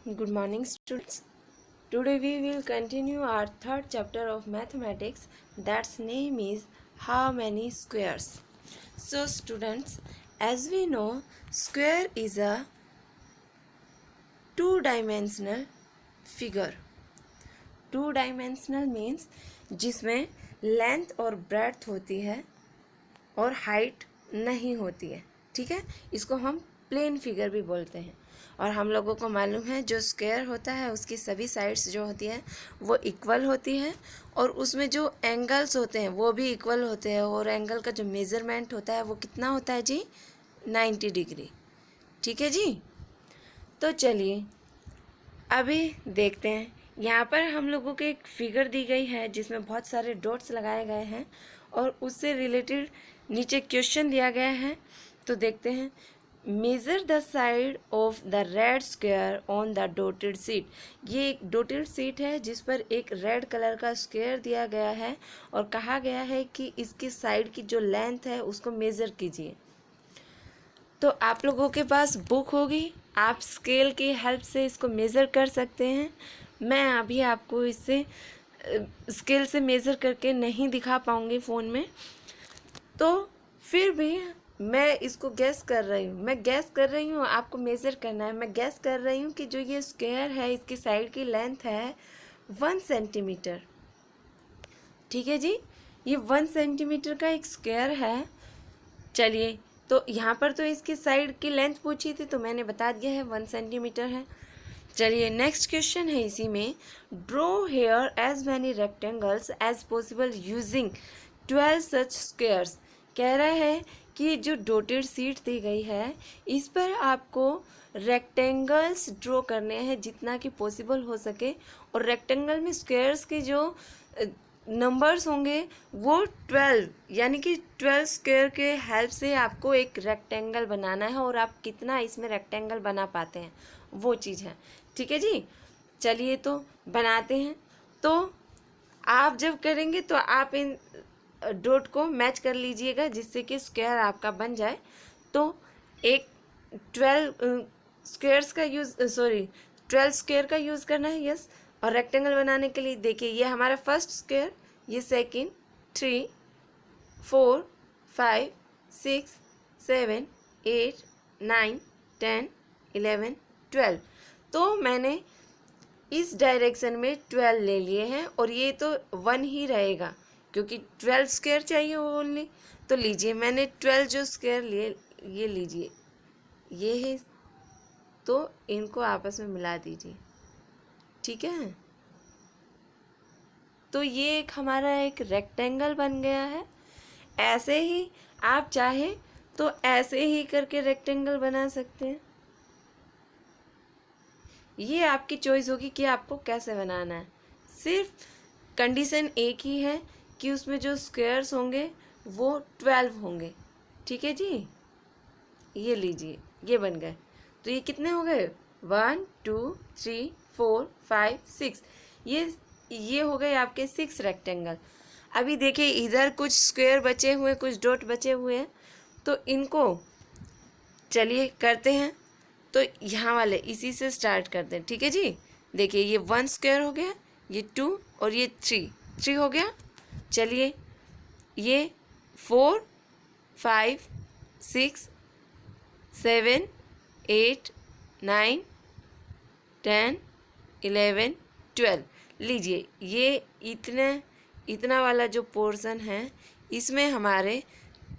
Good morning, students. Today we will continue our third chapter of mathematics. That's name is How many squares? So, students, as we know, square is a two-dimensional figure. Two-dimensional means जिसमें length और breadth होती है और height नहीं होती है. ठीक है, इसको हम प्लेन फिगर भी बोलते हैं. और हम लोगों को मालूम है जो स्क्वायर होता है उसकी सभी साइड्स जो होती है वो इक्वल होती है और उसमें जो एंगल्स होते हैं वो भी इक्वल होते हैं और एंगल का जो मेज़रमेंट होता है वो कितना होता है जी? 90 डिग्री. ठीक है जी. तो चलिए अभी देखते हैं. यहाँ पर हम लोगों को एक फिगर दी गई है जिसमें बहुत सारे डॉट्स लगाए गए हैं और उससे रिलेटेड नीचे क्वेश्चन दिया गया है. तो देखते हैं. Measure the side of the red square on the dotted seat. ये एक डॉटेड सीट है जिस पर एक रेड कलर का स्क्वायर दिया गया है और कहा गया है कि इसकी साइड की जो लेंथ है उसको मेज़र कीजिए. तो आप लोगों के पास बुक होगी, आप स्केल की हेल्प से इसको मेज़र कर सकते हैं. मैं अभी आपको इससे स्केल से मेज़र करके नहीं दिखा पाऊँगी फ़ोन में. तो फिर भी मैं इसको गैस कर रही हूँ. आपको मेज़र करना है. मैं गैस कर रही हूँ कि जो ये स्क्वायर है इसकी साइड की लेंथ है 1 सेंटीमीटर. ठीक है जी, ये 1 सेंटीमीटर का एक स्क्वायर है. चलिए, तो यहाँ पर तो इसकी साइड की लेंथ पूछी थी तो मैंने बता दिया है 1 सेंटीमीटर है. चलिए नेक्स्ट क्वेश्चन है इसी में. Draw here as many rectangles as possible using 12 such squares. कह रहा है कि जो डॉटेड सीट दी गई है इस पर आपको रेक्टेंगल्स ड्रॉ करने हैं जितना कि पॉसिबल हो सके. और रेक्टेंगल में स्क्वायर्स के जो नंबर्स होंगे वो 12 यानी कि 12 स्क्वायर के हेल्प से आपको एक रेक्टेंगल बनाना है और आप कितना इसमें रेक्टेंगल बना पाते हैं वो चीज़ है. ठीक है जी. चलिए तो बनाते हैं. तो आप जब करेंगे तो आप इन डॉट को मैच कर लीजिएगा जिससे कि स्क्वायर आपका बन जाए. तो एक 12 स्क्वायर का यूज़ करना है. यस. और रेक्टेंगल बनाने के लिए देखिए ये हमारा फर्स्ट स्क्वायर, ये सेकंड, 3, 4, 5, 6, 7, 8, 9, 10, 11, 12. तो मैंने इस डायरेक्शन में 12 ले लिए हैं और ये तो 1 ही रहेगा क्योंकि 12 स्क्वायर चाहिए ओनली. तो लीजिए मैंने 12 जो स्क्वायर लिए ये लीजिए, ये है. तो इनको आपस में मिला दीजिए. ठीक है. तो ये एक हमारा एक रेक्टेंगल बन गया है. ऐसे ही आप चाहे तो ऐसे ही करके रेक्टेंगल बना सकते हैं. ये आपकी चॉइस होगी कि आपको कैसे बनाना है. सिर्फ कंडीशन एक ही है कि उसमें जो स्क्वायर्स होंगे वो 12 होंगे. ठीक है जी. ये लीजिए ये बन गए. तो ये कितने हो गए? 1 2 3 4 5 6. ये हो गए आपके 6 रेक्टेंगल. अभी देखिए इधर कुछ स्क्वायर बचे हुए, कुछ डॉट बचे हुए हैं. तो इनको चलिए करते हैं. तो यहाँ वाले इसी से स्टार्ट करते हैं. ठीक है जी. देखिए ये 1 स्क्वायर हो गया, ये 2 और ये 3 हो गया. चलिए ये 4 5 6 7 8 9 10 11 12. लीजिए ये इतना वाला जो पोर्शन है इसमें हमारे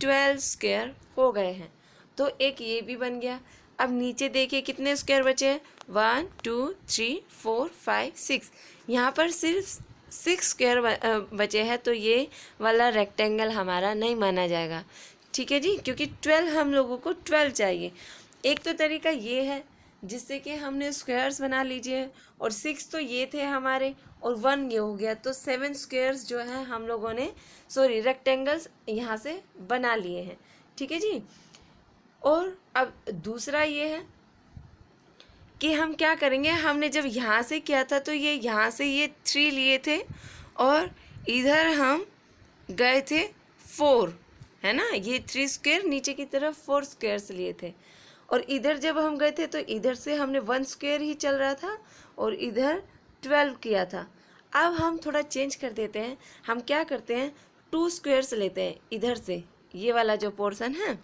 12 स्क्वायर हो गए हैं. तो एक ये भी बन गया. अब नीचे देखिए कितने स्क्वायर बचे हैं? 1 2 3 4 5 6. यहाँ पर सिर्फ 6 स्क्वायर बचे हैं तो ये वाला रेक्टेंगल हमारा नहीं माना जाएगा. ठीक है जी, क्योंकि 12 हम लोगों को 12 चाहिए. एक तो तरीका ये है जिससे कि हमने स्क्वायर्स बना लीजिए और 6 तो ये थे हमारे और 1 ये हो गया. तो 7 स्क्वायर्स जो है हम लोगों ने रेक्टेंगल्स यहाँ से बना लिए हैं. ठीक है जी. और अब दूसरा ये है कि हम क्या करेंगे. हमने जब यहाँ से किया था तो ये यहाँ से ये 3 लिए थे और इधर हम गए थे 4, है ना. ये 3 स्क्वायर नीचे की तरफ 4 स्क्वायर्स लिए थे और इधर जब हम गए थे तो इधर से हमने 1 स्क्वायर ही चल रहा था और इधर 12 किया था। अब हम थोड़ा चेंज कर देते हैं, हम क्या करते हैं 2 स्क्वायर्स लेते हैं इधर से, ये वाला जो पोर्शन है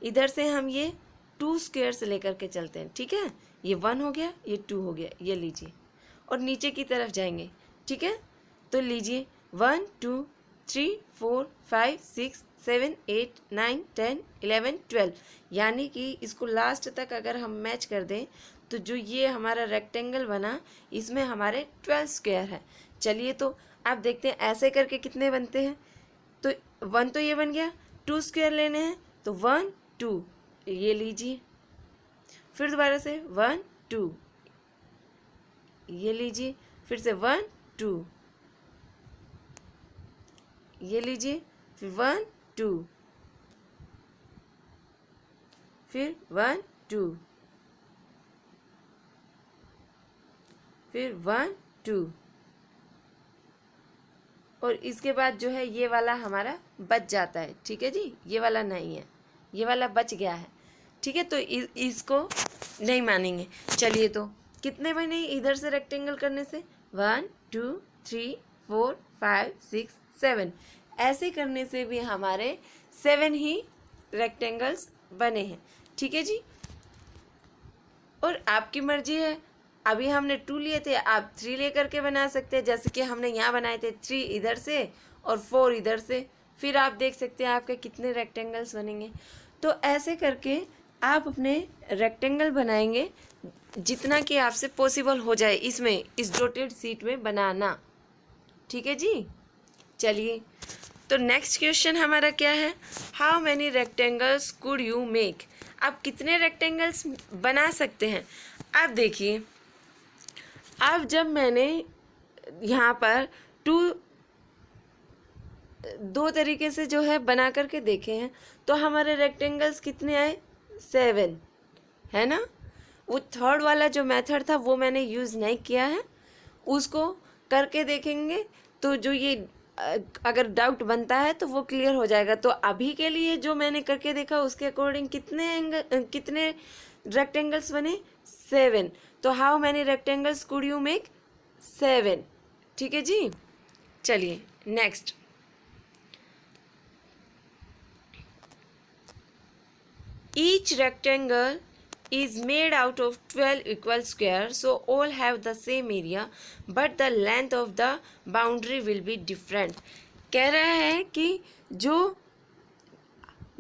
इधर से हम ये 2 स्क्वायर्स लेकर के चलते हैं, ठीक है। ये 1 हो गया, ये 2 हो गया, ये लीजिए और नीचे की तरफ जाएंगे, ठीक है। तो लीजिए 1 2 3 4 5 6 7 8 9 10 11 12, यानी कि इसको लास्ट तक अगर हम मैच कर दें तो जो ये हमारा रेक्टेंगल बना इसमें हमारे 12 स्क्वायर है। चलिए तो आप देखते हैं ऐसे करके कितने बनते हैं। तो 1 तो ये बन गया, 2 स्क्वायर लेने हैं तो 1 2, ये लीजिए, फिर दोबारा से 1 2, ये लीजिए, फिर से 1 2, ये लीजिए, फिर 1 2, फिर 1 2, फिर 1 2, और इसके बाद जो है ये वाला हमारा बच जाता है, ठीक है जी। ये वाला नहीं है, ये वाला बच गया है, ठीक है। तो इसको नहीं मानेंगे। चलिए तो कितने बने इधर से रेक्टेंगल करने से 1 2 3 4 5 6 7, ऐसे करने से भी हमारे 7 ही रेक्टेंगल्स बने हैं, ठीक है जी। और आपकी मर्जी है, अभी हमने 2 लिए थे, आप 3 लेकर के बना सकते हैं, जैसे कि हमने यहाँ बनाए थे 3 इधर से और 4 इधर से, फिर आप देख सकते हैं आपके कितने रेक्टेंगल्स बनेंगे। तो ऐसे करके आप अपने रेक्टेंगल बनाएंगे जितना कि आपसे पॉसिबल हो जाए इसमें, इस डॉटेड शीट में बनाना, ठीक है जी। चलिए तो नेक्स्ट क्वेश्चन हमारा क्या है, how many rectangles could you make. आप कितने रेक्टेंगल्स बना सकते हैं। आप देखिए, अब जब मैंने यहाँ पर 2 तरीके से जो है बना करके देखे हैं तो हमारे रेक्टेंगल्स कितने आए 7, है ना। वो थर्ड वाला जो मेथड था वो मैंने यूज़ नहीं किया है, उसको करके देखेंगे तो जो ये अगर डाउट बनता है तो वो क्लियर हो जाएगा। तो अभी के लिए जो मैंने करके देखा उसके अकॉर्डिंग कितने रेक्टेंगल्स बने 7। तो how many rectangles could you make 7, ठीक है जी। चलिए next, each rectangle is made out of 12 equal squares, so all have the same area but the length of the boundary will be different। कह रहा है कि जो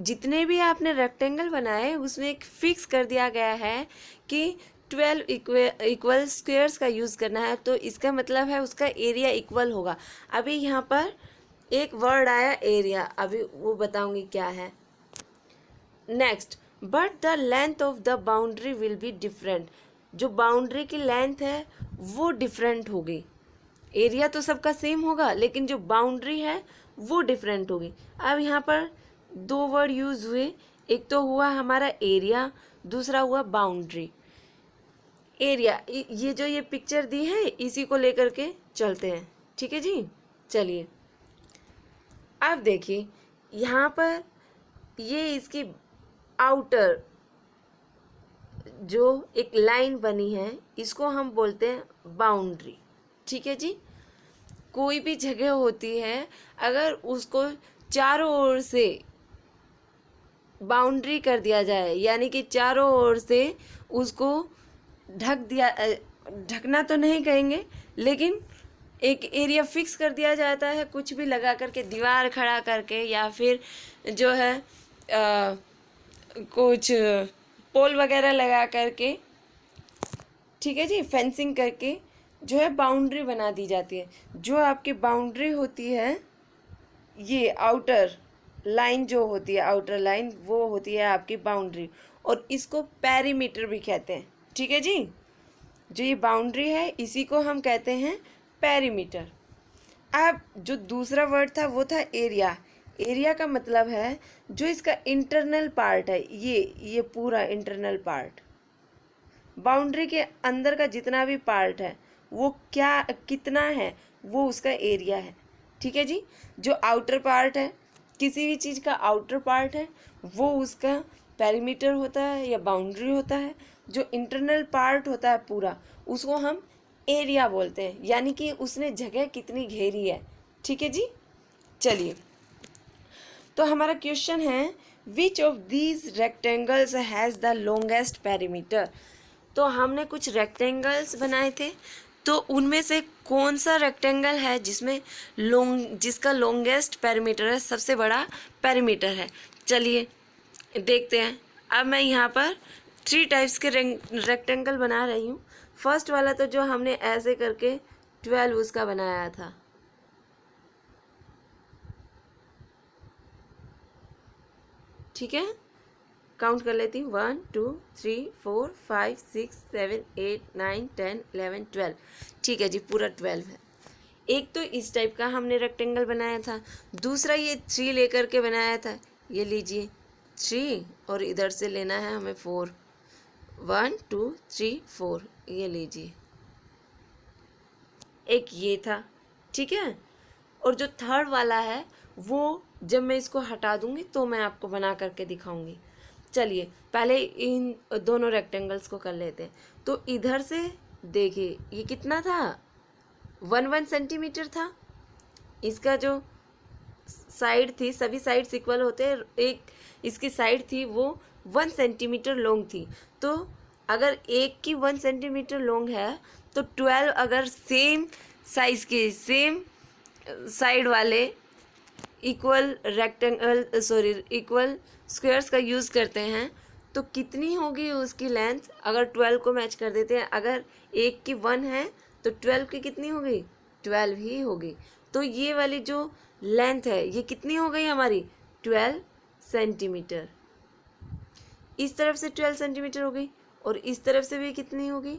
जितने भी आपने रेक्टेंगल बनाए उसमें एक फिक्स कर दिया गया है कि 12 इक्वल स्क्वायर्स का यूज़ करना है, तो इसका मतलब है उसका एरिया इक्वल होगा। अभी यहाँ पर एक वर्ड आया एरिया, अभी वो बताऊंगी क्या है। Next, but the length of the boundary will be different. जो बाउंड्री की लेंथ है वो डिफरेंट होगी। एरिया तो सबका सेम होगा लेकिन जो बाउंड्री है वो डिफरेंट होगी। अब यहाँ पर 2 वर्ड यूज़ हुए, एक तो हुआ हमारा एरिया, दूसरा हुआ बाउंड्री। एरिया, ये जो ये पिक्चर दी है इसी को लेकर के चलते हैं, ठीक है जी। चलिए अब देखिए यहाँ पर ये इसकी आउटर जो एक लाइन बनी है इसको हम बोलते हैं बाउंड्री, ठीक है जी। कोई भी जगह होती है अगर उसको चारों ओर से बाउंड्री कर दिया जाए, यानी कि चारों ओर से उसको ढकना तो नहीं कहेंगे लेकिन एक एरिया फिक्स कर दिया जाता है, कुछ भी लगा करके, दीवार खड़ा करके या फिर जो है कुछ पोल वगैरह लगा करके, ठीक है जी, फेंसिंग करके जो है बाउंड्री बना दी जाती है। जो आपकी बाउंड्री होती है ये आउटर लाइन जो होती है, आउटर लाइन वो होती है आपकी बाउंड्री, और इसको पेरीमीटर भी कहते हैं, ठीक है जी। जो ये बाउंड्री है इसी को हम कहते हैं पेरीमीटर। अब जो दूसरा वर्ड था वो था एरिया। एरिया का मतलब है जो इसका इंटरनल पार्ट है, ये पूरा इंटरनल पार्ट, बाउंड्री के अंदर का जितना भी पार्ट है वो कितना है वो उसका एरिया है, ठीक है जी। जो आउटर पार्ट है, किसी भी चीज़ का आउटर पार्ट है वो उसका पेरीमीटर होता है या बाउंड्री होता है, जो इंटरनल पार्ट होता है पूरा, उसको हम एरिया बोलते हैं, यानी कि उसने जगह कितनी घेरी है। ठीक है जी। चलिए, तो हमारा क्वेश्चन है which of these rectangles has the longest perimeter. तो हमने कुछ रेक्टेंगल्स बनाए थे, तो उनमें से कौन सा रेक्टेंगल है जिसका लॉन्गेस्ट पेरीमीटर है, सबसे बड़ा पेरीमीटर है। चलिए देखते हैं। अब मैं यहाँ पर 3 टाइप्स के रेक्टेंगल बना रही हूँ। फर्स्ट वाला तो जो हमने ऐसे करके 12 उसका बनाया था, ठीक है, काउंट कर लेती हूँ 1 2 3 4 5 6 7 8 9 10 11 12। ठीक है जी, पूरा 12 है। एक तो इस टाइप का हमने रेक्टेंगल बनाया था, दूसरा ये 3 लेकर के बनाया था। ये लीजिए 3 और इधर से लेना है हमें 4, 1 2 3 4, ये लीजिए। एक ये था, ठीक है। और जो थर्ड वाला है वो जब मैं इसको हटा दूंगी तो मैं आपको बना करके दिखाऊंगी। चलिए पहले इन दोनों रेक्टेंगल्स को कर लेते हैं। तो इधर से देखिए ये कितना था, 1 सेंटीमीटर था। इसका जो साइड थी, सभी साइड्स इक्वल होते हैं, एक इसकी साइड थी वो 1 सेंटीमीटर लॉन्ग थी। तो अगर एक की 1 सेंटीमीटर लॉन्ग है तो 12 अगर सेम साइज के सेम साइड वाले इक्वल इक्वल स्क्वायर्स का यूज़ करते हैं तो कितनी होगी उसकी लेंथ। अगर 12 को मैच कर देते हैं, अगर एक की 1 है तो 12 की कितनी होगी, 12 ही होगी। तो ये वाली जो लेंथ है ये कितनी हो गई हमारी, 12 सेंटीमीटर। इस तरफ से 12 सेंटीमीटर हो गई और इस तरफ से भी कितनी होगी,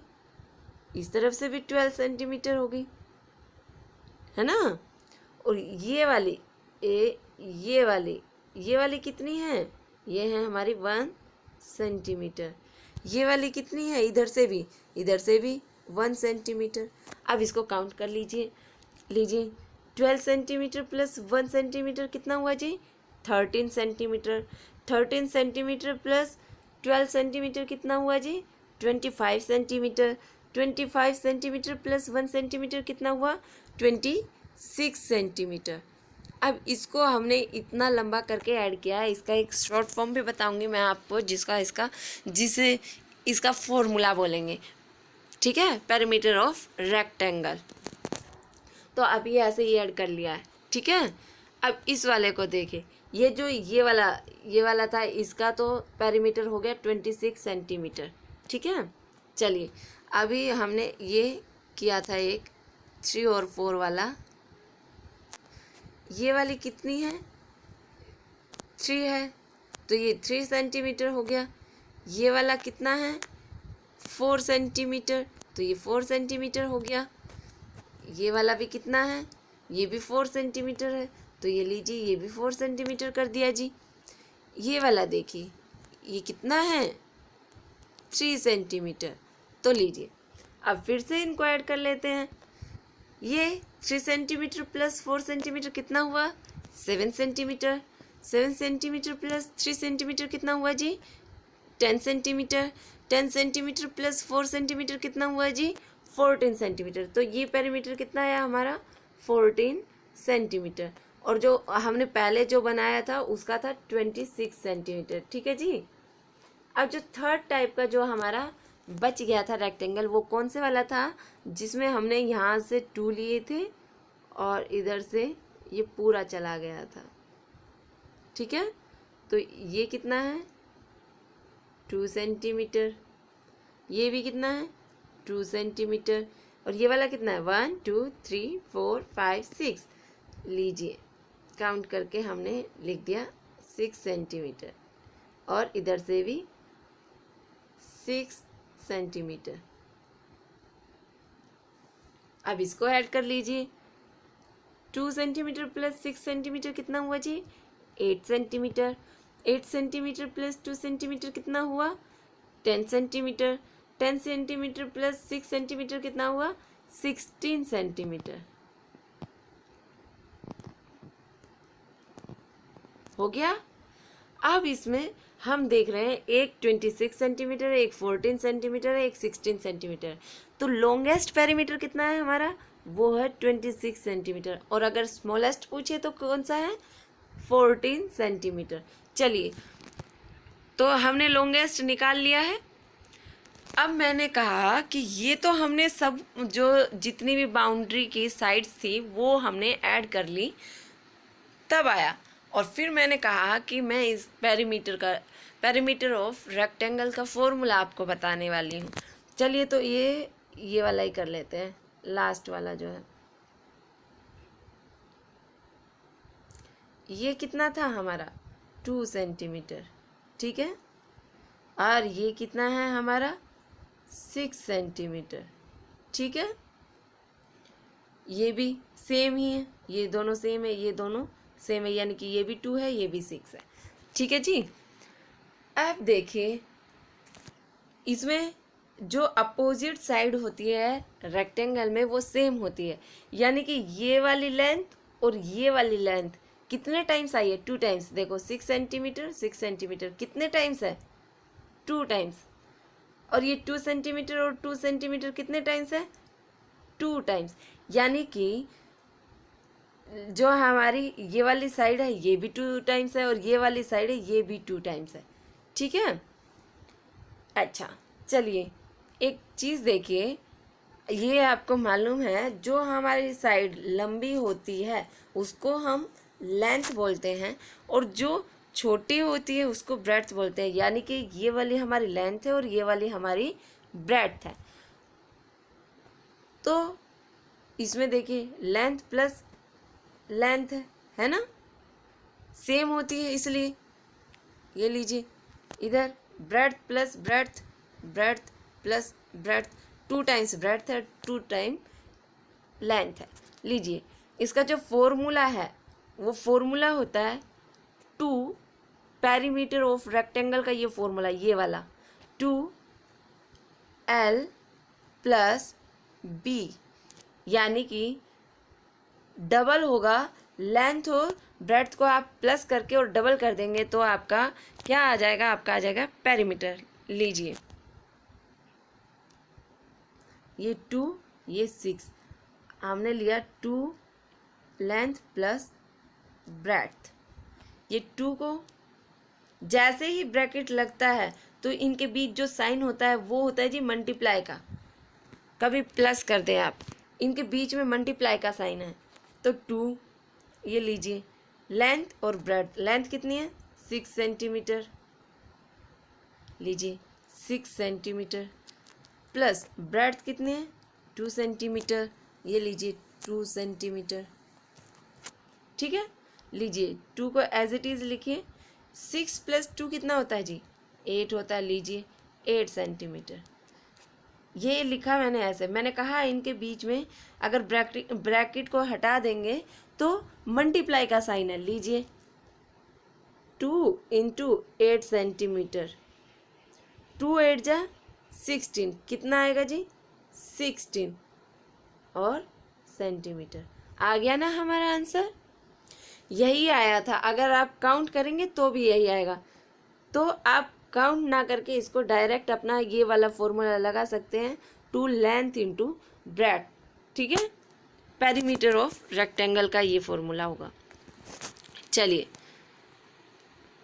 इस तरफ से भी 12 सेंटीमीटर होगी, है ना। और ये वाली कितनी है, ये है हमारी 1 सेंटीमीटर। ये वाली कितनी है, इधर से भी 1 सेंटीमीटर। अब इसको काउंट कर लीजिए। 12 सेंटीमीटर प्लस 1 सेंटीमीटर कितना हुआ जी, 13 सेंटीमीटर। 13 सेंटीमीटर प्लस 12 सेंटीमीटर कितना हुआ जी, 25 सेंटीमीटर। 25 सेंटीमीटर प्लस 1 सेंटीमीटर कितना हुआ, 26 सेंटीमीटर। अब इसको हमने इतना लंबा करके ऐड किया है। इसका एक शॉर्ट फॉर्म भी बताऊंगी मैं आपको, जिसे इसका फॉर्मूला बोलेंगे, ठीक है, पेरीमीटर ऑफ रेक्टेंगल। तो अभी ऐसे ही ऐड कर लिया है, ठीक है। अब इस वाले को देखिए, ये वाला था, इसका तो पेरीमीटर हो गया 26 सेंटीमीटर, ठीक है। चलिए अभी हमने ये किया था एक 3 और 4 वाला, ये वाली कितनी है, 3 है, तो ये 3 सेंटीमीटर हो गया। ये वाला कितना है, 4 सेंटीमीटर, तो ये 4 सेंटीमीटर हो गया। ये वाला भी कितना है, ये भी 4 सेंटीमीटर है, तो ये लीजिए ये भी 4 सेंटीमीटर कर दिया जी। ये वाला देखिए ये कितना है, 3 सेंटीमीटर। तो लीजिए अब फिर से इनको ऐड कर लेते हैं। ये 3 सेंटीमीटर प्लस 4 सेंटीमीटर कितना हुआ, 7 सेंटीमीटर। 7 सेंटीमीटर प्लस 3 सेंटीमीटर कितना हुआ जी, 10 सेंटीमीटर। 10 सेंटीमीटर प्लस 4 सेंटीमीटर कितना हुआ जी, 14 सेंटीमीटर। तो ये पेरीमीटर कितना है हमारा, 14 सेंटीमीटर। और जो हमने पहले जो बनाया था उसका था 26 सेंटीमीटर, ठीक है जी। अब जो थर्ड टाइप का जो हमारा बच गया था रेक्टेंगल, वो कौन से वाला था, जिसमें हमने यहाँ से 2 लिए थे और इधर से ये पूरा चला गया था, ठीक है। तो ये कितना है, 2 सेंटीमीटर। ये भी कितना है, 2 सेंटीमीटर। और ये वाला कितना है, 1 2 3 4 5 6। लीजिए काउंट करके हमने लिख दिया 6 सेंटीमीटर और इधर से भी 6 सेंटीमीटर। अब इसको ऐड कर लीजिए, 2 सेंटीमीटर प्लस 6 सेंटीमीटर कितना हुआ जी, 8 सेंटीमीटर। 8 सेंटीमीटर प्लस 2 सेंटीमीटर कितना हुआ, 10 सेंटीमीटर। 10 सेंटीमीटर प्लस 6 सेंटीमीटर कितना हुआ, 16 सेंटीमीटर। हो गया। अब इसमें हम देख रहे हैं एक 26 सेंटीमीटर है, एक 14 सेंटीमीटर है, एक 16 सेंटीमीटर है। तो लॉन्गेस्ट पेरीमीटर कितना है हमारा, वो है 26 सेंटीमीटर। और अगर स्मॉलेस्ट पूछे तो कौन सा है, 14 सेंटीमीटर। चलिए, तो हमने लॉन्गेस्ट निकाल लिया है। अब मैंने कहा कि ये तो हमने सब जो जितनी भी बाउंड्री की साइड्स थी वो हमने ऐड कर ली, तब आया। और फिर मैंने कहा कि मैं इस पेरीमीटर ऑफ रेक्टेंगल का फॉर्मूला आपको बताने वाली हूँ। चलिए, तो ये वाला ही कर लेते हैं, लास्ट वाला जो है। ये कितना था हमारा, 2 सेंटीमीटर, ठीक है। और ये कितना है हमारा, 6 सेंटीमीटर, ठीक है। ये भी सेम ही है, ये दोनों सेम है, ये दोनों सेम है, यानी कि ये भी 2 है, ये भी 6 है, ठीक है जी। अब देखिए, इसमें जो अपोजिट साइड होती है रेक्टेंगल में वो सेम होती है, यानी कि ये वाली लेंथ और ये वाली लेंथ कितने टाइम्स आई है, 2 टाइम्स। देखो 6 सेंटीमीटर 6 सेंटीमीटर कितने टाइम्स है, 2 टाइम्स। और ये 2 सेंटीमीटर और 2 सेंटीमीटर कितने टाइम्स है, 2 टाइम्स। यानी कि जो हमारी ये वाली साइड है ये भी 2 टाइम्स है, और ये वाली साइड है ये भी 2 टाइम्स है, ठीक है। अच्छा, चलिए एक चीज़ देखिए, ये आपको मालूम है जो हमारी साइड लंबी होती है उसको हम लेंथ बोलते हैं, और जो छोटी होती है उसको ब्रेड्थ बोलते हैं। यानी कि ये वाली हमारी लेंथ है और ये वाली हमारी ब्रेड्थ है। तो इसमें देखिए लेंथ प्लस लेंथ है ना, सेम होती है, इसलिए ये लीजिए इधर breadth plus breadth, breadth plus breadth, 2 times breadth है, 2 टाइम लेंथ है। लीजिए, इसका जो फॉर्मूला है वो फॉर्मूला होता है 2 पेरीमीटर ऑफ रेक्टेंगल का, ये फॉर्मूला ये वाला 2L प्लस B, यानी कि डबल होगा लेंथ और ब्रेड्थ को आप प्लस करके और डबल कर देंगे तो आपका क्या आ जाएगा, आपका आ जाएगा पेरीमीटर। लीजिए, ये 2 ये 6, हमने लिया 2 लेंथ प्लस ब्रेड्थ। ये 2 को जैसे ही ब्रैकेट लगता है तो इनके बीच जो साइन होता है वो होता है जी मल्टीप्लाई का, कभी प्लस कर दें आप, इनके बीच में मल्टीप्लाई का साइन है। तो 2, ये लीजिए लेंथ और ब्रेड्थ, लेंथ कितनी है 6 सेंटीमीटर, लीजिए 6 सेंटीमीटर, प्लस ब्रेड्थ कितनी है 2 सेंटीमीटर, ये लीजिए 2 सेंटीमीटर, ठीक है। लीजिए 2 को एज इट इज़ लिखिए, 6 प्लस 2 कितना होता है जी, 8 होता है, लीजिए 8 सेंटीमीटर। ये लिखा मैंने ऐसे, मैंने कहा इनके बीच में अगर ब्रैकेट को हटा देंगे तो मल्टीप्लाई का साइन है। लीजिए 2 इंटू 8 सेंटीमीटर, 2 8 जा 16, कितना आएगा जी 16 और सेंटीमीटर। आ गया ना हमारा आंसर, यही आया था। अगर आप काउंट करेंगे तो भी यही आएगा, तो आप काउंट ना करके इसको डायरेक्ट अपना ये वाला फॉर्मूला लगा सकते हैं, 2 लेंथ इंटू ब्रेड्थ, ठीक है। पेरीमीटर ऑफ रेक्टेंगल का ये फॉर्मूला होगा। चलिए,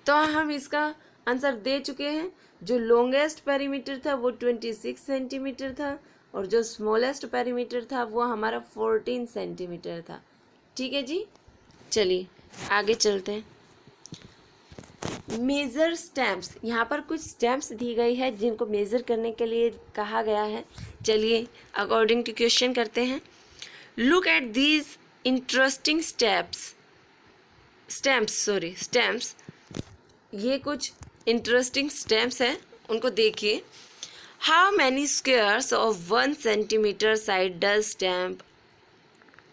तो हम इसका आंसर दे चुके हैं। जो लॉन्गेस्ट पेरीमीटर था वो 26 सेंटीमीटर था, और जो स्मॉलेस्ट पेरीमीटर था वो हमारा 14 सेंटीमीटर था, ठीक है जी। चलिए आगे चलते हैं। मेज़र स्टैम्प्स, यहाँ पर कुछ स्टैम्प्स दी गई है जिनको मेज़र करने के लिए कहा गया है। चलिए अकॉर्डिंग टू क्वेश्चन करते हैं। Look at these interesting stamps. ये कुछ इंटरेस्टिंग स्टैम्प्स हैं, उनको देखिए। How many squares of 1 centimetre side does stamp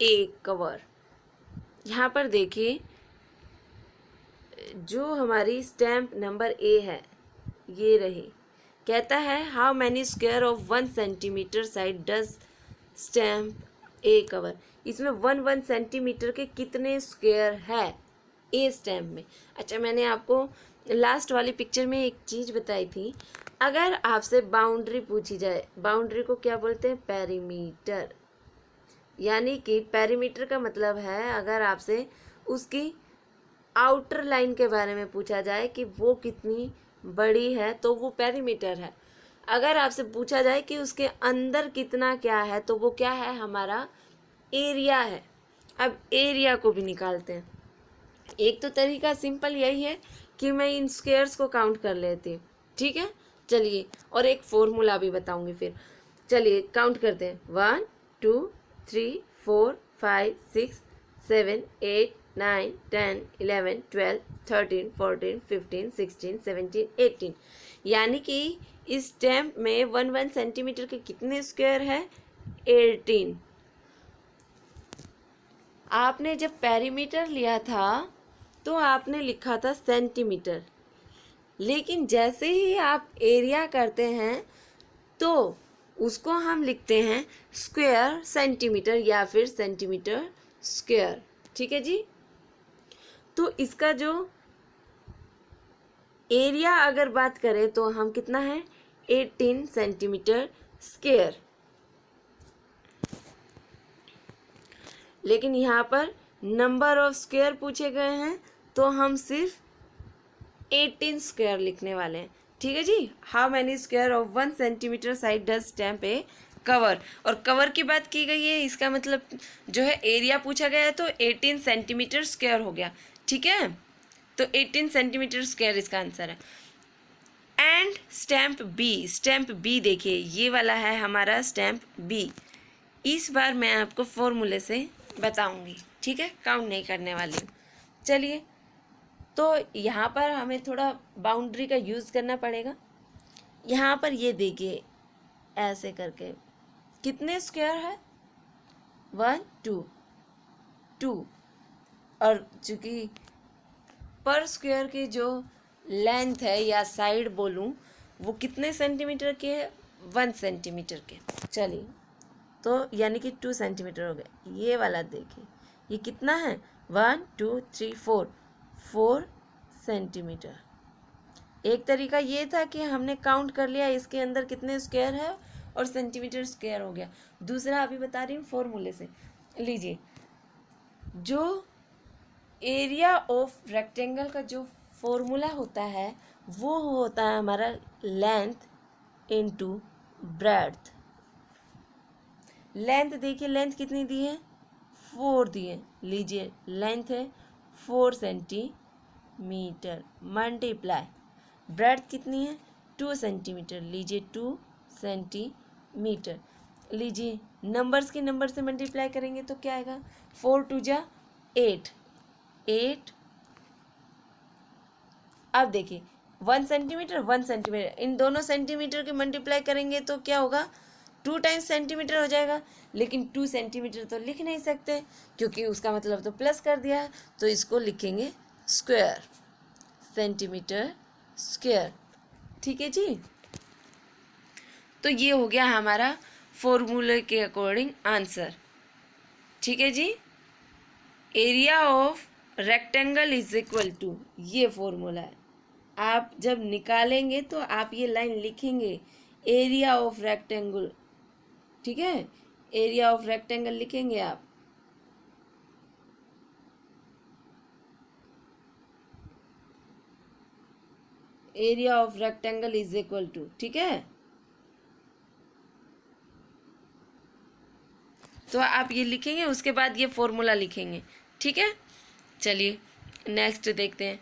a cover. यहाँ पर देखिए, जो हमारी स्टैम्प नंबर ए है ये रही, कहता है how many square of 1 centimetre side does stamp a cover. इसमें 1 सेंटीमीटर के कितने स्क्वायर है ए स्टैम्प में। अच्छा, मैंने आपको लास्ट वाली पिक्चर में एक चीज़ बताई थी, अगर आपसे बाउंड्री पूछी जाए, बाउंड्री को क्या बोलते हैं? पेरीमीटर। यानी कि पेरीमीटर का मतलब है अगर आपसे उसकी आउटर लाइन के बारे में पूछा जाए कि वो कितनी बड़ी है तो वो पेरीमीटर है। अगर आपसे पूछा जाए कि उसके अंदर कितना क्या है तो वो क्या है? हमारा एरिया है। अब एरिया को भी निकालते हैं। एक तो तरीका सिंपल यही है कि मैं इन स्क्वायर्स को काउंट कर लेती हूँ, ठीक है। चलिए, और एक फॉर्मूला भी बताऊंगी फिर। चलिए काउंट करते हैं। 1 2 3 4 5 6 7 8 9 10 11 12 13 14 15 16 17 18। यानी कि इस स्टैम्प में 1 सेंटीमीटर के कितने स्क्वायर है? 18। आपने जब पेरीमीटर लिया था तो आपने लिखा था सेंटीमीटर, लेकिन जैसे ही आप एरिया करते हैं तो उसको हम लिखते हैं स्क्वायर सेंटीमीटर या फिर सेंटीमीटर स्क्वायर, ठीक है जी। तो इसका जो एरिया अगर बात करें तो हम कितना है? 18 सेंटीमीटर स्क्वायर। लेकिन यहाँ पर नंबर ऑफ स्क्वायर पूछे गए हैं तो हम सिर्फ 18 स्क्वायर लिखने वाले हैं, ठीक है जी। How many square of 1 centimetre side does stamp a cover. और कवर की बात की गई है, इसका मतलब जो है एरिया पूछा गया है तो 18 सेंटीमीटर स्क्वायर हो गया, ठीक है। तो 18 सेंटीमीटर स्क्वायर इसका आंसर है। And stamp B, stamp B देखिए ये वाला है हमारा स्टैम्प बी। इस बार मैं आपको फॉर्मूले से बताऊंगी, ठीक है, काउंट नहीं करने वाली हूँ। चलिए, तो यहाँ पर हमें थोड़ा बाउंड्री का यूज़ करना पड़ेगा। यहाँ पर ये देखिए ऐसे करके कितने स्क्वायर है? 1 2 2। और चूँकि पर स्क्वायर की जो लेंथ है या साइड बोलूँ वो कितने सेंटीमीटर के है? 1 सेंटीमीटर के। चलिए, तो यानी कि 2 सेंटीमीटर हो गए। ये वाला देखिए ये कितना है? 1 2 3 4 4 सेंटीमीटर। एक तरीका ये था कि हमने काउंट कर लिया इसके अंदर कितने स्क्वायर है और सेंटीमीटर स्क्वायर हो गया। दूसरा अभी बता रही हूँ फॉर्मूले से। लीजिए, जो एरिया ऑफ रेक्टेंगल का जो फॉर्मूला होता है वो होता है हमारा लेंथ इनटू ब्रेड्थ। लेंथ देखिए, लेंथ कितनी दी है? 4 दी है। लीजिए, लेंथ है 4 सेंटीमीटर मल्टीप्लाई ब्रेड्थ कितनी है? 2 सेंटीमीटर। लीजिए 2 सेंटीमीटर। लीजिए, नंबर्स के नंबर से मल्टीप्लाई करेंगे तो क्या आएगा? 4 2 जा 8 8। अब देखिए 1 सेंटीमीटर 1 सेंटीमीटर, इन दोनों सेंटीमीटर के मल्टीप्लाई करेंगे तो क्या होगा? 2 टाइम्स सेंटीमीटर हो जाएगा। लेकिन 2 सेंटीमीटर तो लिख नहीं सकते क्योंकि उसका मतलब तो प्लस कर दिया है, तो इसको लिखेंगे स्क्वायर, सेंटीमीटर स्क्वायर, ठीक है जी। तो ये हो गया हमारा फॉर्मूले के अकॉर्डिंग आंसर, ठीक है जी। Area of rectangle is equal to, ये फॉर्मूला है। आप जब निकालेंगे तो आप ये लाइन लिखेंगे एरिया ऑफ रेक्टेंगल, ठीक है। एरिया ऑफ रेक्टेंगल लिखेंगे आप। Area of rectangle is equal to, ठीक है। तो आप ये लिखेंगे, उसके बाद ये फॉर्मूला लिखेंगे, ठीक है। चलिए नेक्स्ट देखते हैं।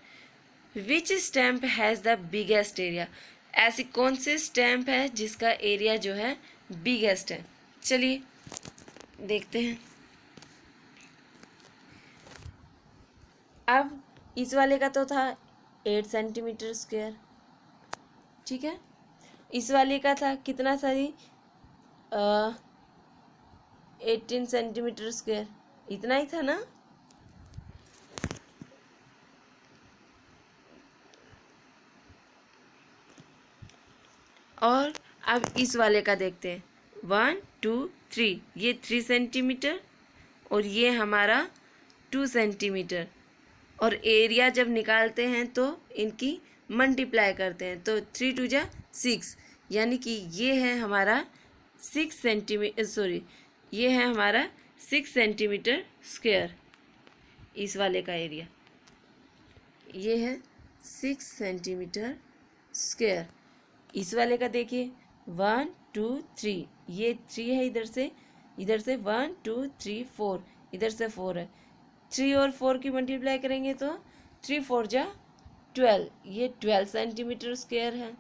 Which stamp has the biggest area. ऐसी कौन सी स्टैम्प है जिसका एरिया जो है बिगेस्ट है? चलिए देखते हैं। अब इस वाले का तो था 8 सेंटीमीटर स्क्वायर, ठीक है। इस वाले का था कितना सारी 18 सेंटीमीटर स्क्वायर, इतना ही था ना। और अब इस वाले का देखते हैं। 1 2 3, ये 3 सेंटीमीटर और ये हमारा 2 सेंटीमीटर। और एरिया जब निकालते हैं तो इनकी मल्टीप्लाई करते हैं तो 3 2 जा 6, यानी कि ये है हमारा 6 सेंटीमीटर, सॉरी ये है हमारा 6 सेंटीमीटर स्क्वायर। इस वाले का एरिया ये है 6 सेंटीमीटर स्क्वायर। इस वाले का देखिए 1 2 3, ये 3 है इधर से 1 2 3 4, इधर से 4 है। 3 और 4 की मल्टीप्लाई करेंगे तो 3 4 जा 12, ये 12 सेंटीमीटर स्क्वायर है।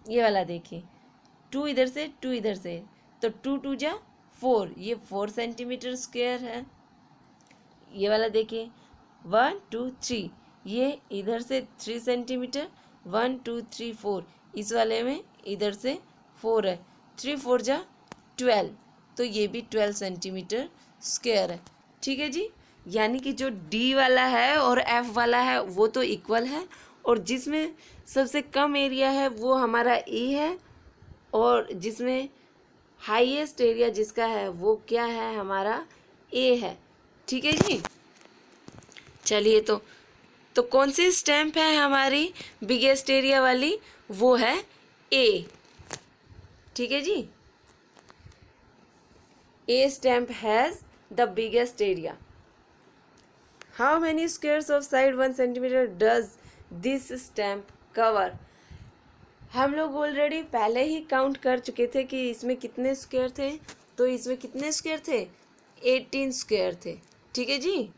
ये वाला देखिए 2 इधर से 2 इधर से, तो 2 2 जा 4, ये 4 सेंटीमीटर स्क्वायर है। ये वाला देखिए 1 2 3, ये इधर से 3 सेंटीमीटर, 1 2 3 4, इस वाले में इधर से 4 है, 3 4 जा 12, तो ये भी 12 सेंटीमीटर स्क्वायर है। ठीक है जी, यानी कि जो डी वाला है और एफ वाला है वो तो इक्वल है, और जिसमें सबसे कम एरिया है वो हमारा ए है, और जिसमें हाईएस्ट एरिया जिसका है वो क्या है, हमारा ए है। ठीक है जी, चलिए तो कौन सी स्टैम्प है हमारी बिगेस्ट एरिया वाली, वो है ए। ठीक है जी, A stamp has the biggest area. How many squares of side 1 centimetre does this stamp cover. हम लोग ऑलरेडी पहले ही काउंट कर चुके थे कि इसमें कितने स्क्वायर थे, तो इसमें कितने स्क्वायर थे, 18 स्क्वायर थे। ठीक है जी,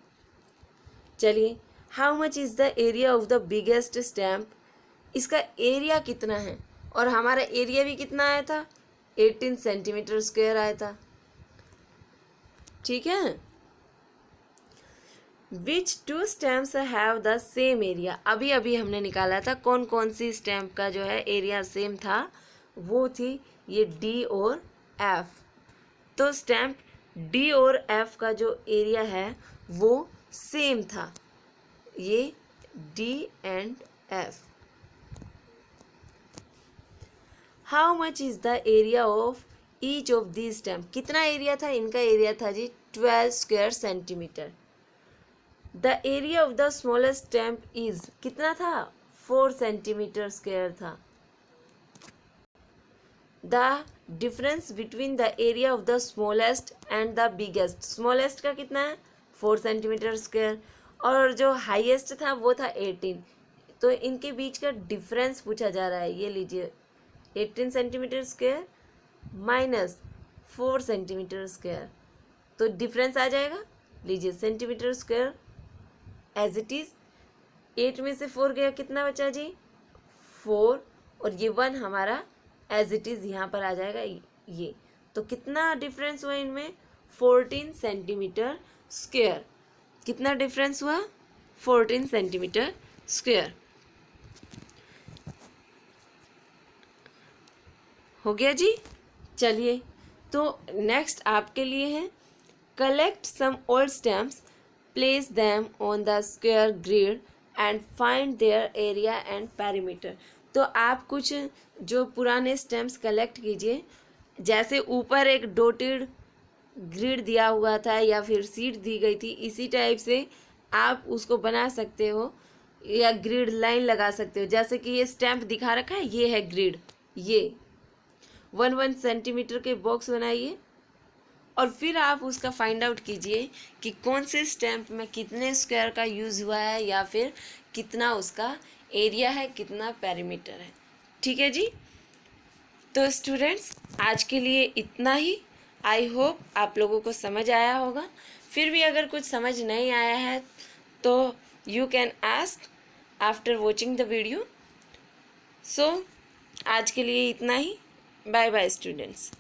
चलिए how much is the area of the biggest stamp, इसका एरिया कितना है, और हमारा एरिया भी कितना आया था, 18 सेंटीमीटर स्क्वायर आया था। ठीक है, which two stamps have the same area, अभी अभी हमने निकाला था कौन कौन सी स्टैम्प का जो है एरिया सेम था, वो थी ये डी और एफ। तो स्टैम्प डी और एफ का जो एरिया है वो सेम था, ये D and F. How much is the area of each of this stamp, कितना एरिया था, इनका एरिया था जी 12 square centimetre. The area of the smallest stamp is, कितना था, 4 सेंटीमीटर स्क्वायर था। The difference between the area of the smallest and the biggest, smallest का कितना है 4 सेंटीमीटर स्क्वायर, और जो हाईएस्ट था वो था 18, तो इनके बीच का डिफरेंस पूछा जा रहा है। ये लीजिए 18 centimetre square minus 4 centimetre square, तो डिफरेंस आ जाएगा, लीजिए centimetre square as it is, 8 में से 4 गया, कितना बचा जी 4, और ये 1 हमारा एज इट इज़ यहाँ पर आ जाएगा ये, तो कितना डिफरेंस हुआ इनमें, 14 सेंटीमीटर स्क्वायर। कितना डिफरेंस हुआ, 14 सेंटीमीटर स्क्वायर। हो गया जी, चलिए तो नेक्स्ट आपके लिए है, collect some old stamps, place them on the square grid and find their area and perimeter. तो आप कुछ जो पुराने स्टैम्प्स कलेक्ट कीजिए, जैसे ऊपर एक डॉटेड ग्रिड दिया हुआ था या फिर सीट दी गई थी, इसी टाइप से आप उसको बना सकते हो, या ग्रिड लाइन लगा सकते हो। जैसे कि ये स्टैम्प दिखा रखा है, ये है ग्रिड, ये 1 सेंटीमीटर के बॉक्स बनाइए, और फिर आप उसका फाइंड आउट कीजिए कि कौन से स्टैम्प में कितने स्क्वायर का यूज़ हुआ है, या फिर कितना उसका एरिया है, कितना पैरीमीटर है। ठीक है जी, तो स्टूडेंट्स आज के लिए इतना ही। आई होप आप लोगों को समझ आया होगा। फिर भी अगर कुछ समझ नहीं आया है तो you can ask after watching the video. So आज के लिए इतना ही। Bye bye students.